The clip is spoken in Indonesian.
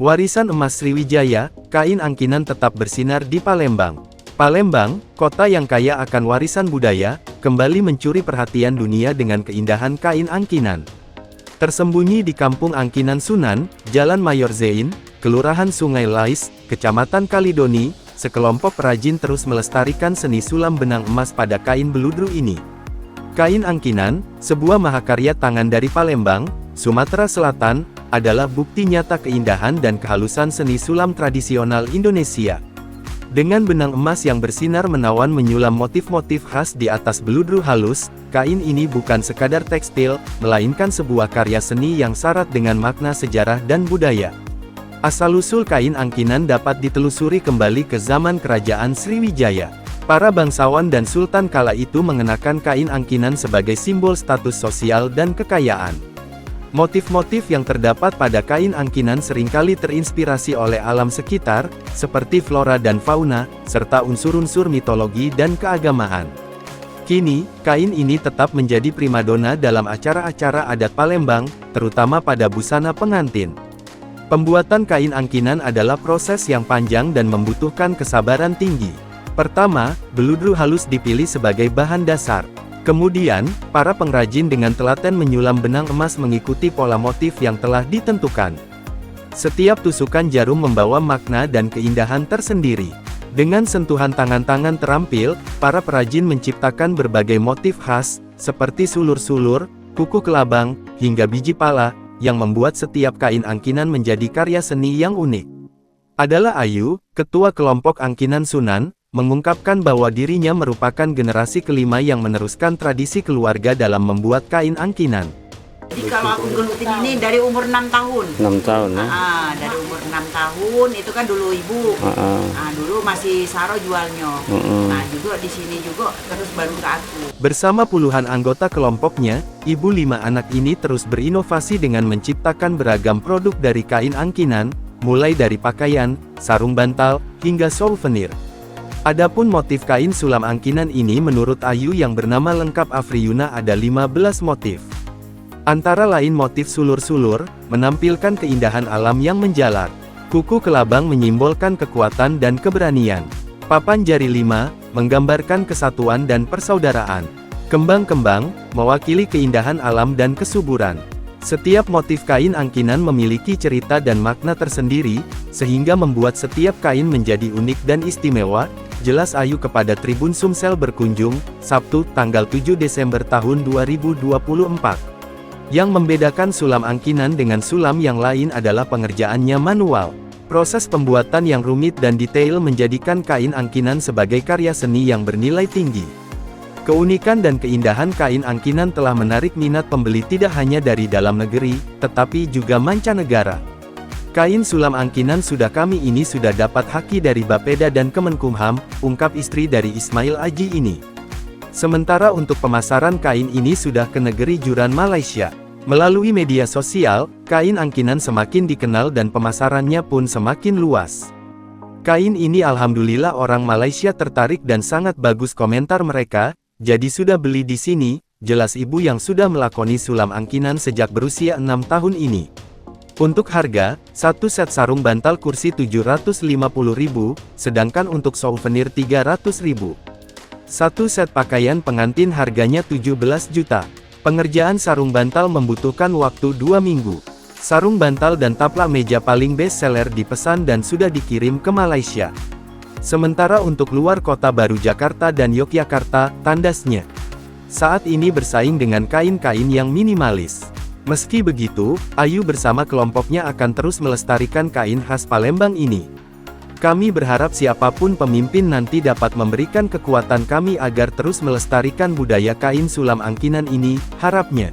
Warisan emas Sriwijaya, kain angkinan tetap bersinar di Palembang. Palembang, kota yang kaya akan warisan budaya, kembali mencuri perhatian dunia dengan keindahan kain angkinan. Tersembunyi di Kampung Angkinan Sunan, Jalan Mayor Zein, Kelurahan Sungai Lais, Kecamatan Kalidoni, sekelompok perajin terus melestarikan seni sulam benang emas pada kain beludru ini. Kain angkinan, sebuah mahakarya tangan dari Palembang, Sumatera Selatan, adalah bukti nyata keindahan dan kehalusan seni sulam tradisional Indonesia. Dengan benang emas yang bersinar menawan menyulam motif-motif khas di atas beludru halus, kain ini bukan sekadar tekstil, melainkan sebuah karya seni yang syarat dengan makna sejarah dan budaya. Asal-usul kain angkinan dapat ditelusuri kembali ke zaman Kerajaan Sriwijaya. Para bangsawan dan sultan kala itu mengenakan kain angkinan sebagai simbol status sosial dan kekayaan. Motif-motif yang terdapat pada kain angkinan seringkali terinspirasi oleh alam sekitar, seperti flora dan fauna, serta unsur-unsur mitologi dan keagamaan. Kini, kain ini tetap menjadi primadona dalam acara-acara adat Palembang, terutama pada busana pengantin. Pembuatan kain angkinan adalah proses yang panjang dan membutuhkan kesabaran tinggi. Pertama, beludru halus dipilih sebagai bahan dasar. Kemudian, para pengrajin dengan telaten menyulam benang emas mengikuti pola motif yang telah ditentukan. Setiap tusukan jarum membawa makna dan keindahan tersendiri. Dengan sentuhan tangan-tangan terampil, para perajin menciptakan berbagai motif khas, seperti sulur-sulur, kuku kelabang, hingga biji pala, yang membuat setiap kain angkinan menjadi karya seni yang unik. Adalah Ayu, ketua kelompok Angkinan Sunan, mengungkapkan bahwa dirinya merupakan generasi kelima yang meneruskan tradisi keluarga dalam membuat kain angkinan. Jadi kalau aku gelutin ini dari umur 6 tahun. 6 tahun ya? Dari umur 6 tahun, itu kan dulu ibu. Dulu masih Saro jualnya. Nah juga di sini juga terus baru ke aku. Bersama puluhan anggota kelompoknya, ibu 5 anak ini terus berinovasi dengan menciptakan beragam produk dari kain angkinan, mulai dari pakaian, sarung bantal, hingga souvenir. Adapun motif kain sulam angkinan ini menurut Ayu yang bernama lengkap Afriyuna ada 15 motif. Antara lain motif sulur-sulur, menampilkan keindahan alam yang menjalar. Kuku kelabang menyimbolkan kekuatan dan keberanian. Papan jari 5, menggambarkan kesatuan dan persaudaraan. Kembang-kembang, mewakili keindahan alam dan kesuburan. Setiap motif kain angkinan memiliki cerita dan makna tersendiri, sehingga membuat setiap kain menjadi unik dan istimewa, jelas Ayu kepada Tribun Sumsel berkunjung, Sabtu, tanggal 7 Desember tahun 2024. Yang membedakan sulam angkinan dengan sulam yang lain adalah pengerjaannya manual. Proses pembuatan yang rumit dan detail menjadikan kain angkinan sebagai karya seni yang bernilai tinggi. Keunikan dan keindahan kain angkinan telah menarik minat pembeli tidak hanya dari dalam negeri, tetapi juga mancanegara. Kain sulam angkinan kami sudah dapat haki dari Bapeda dan Kemenkumham, ungkap istri dari Ismail Aji ini. Sementara untuk pemasaran kain ini sudah ke negeri jiran Malaysia. Melalui media sosial, kain angkinan semakin dikenal dan pemasarannya pun semakin luas. Kain ini alhamdulillah orang Malaysia tertarik dan sangat bagus komentar mereka, jadi sudah beli di sini, jelas ibu yang sudah melakoni sulam angkinan sejak berusia 6 tahun ini. Untuk harga, satu set sarung bantal kursi 750.000, sedangkan untuk souvenir 300.000. Satu set pakaian pengantin harganya 17 juta. Pengerjaan sarung bantal membutuhkan waktu 2 minggu. Sarung bantal dan taplak meja paling best seller dipesan dan sudah dikirim ke Malaysia. Sementara untuk luar kota baru Jakarta dan Yogyakarta, tandasnya saat ini bersaing dengan kain-kain yang minimalis. Meski begitu, Ayu bersama kelompoknya akan terus melestarikan kain khas Palembang ini. Kami berharap siapapun pemimpin nanti dapat memberikan kekuatan kami agar terus melestarikan budaya kain sulam angkinan ini, harapnya.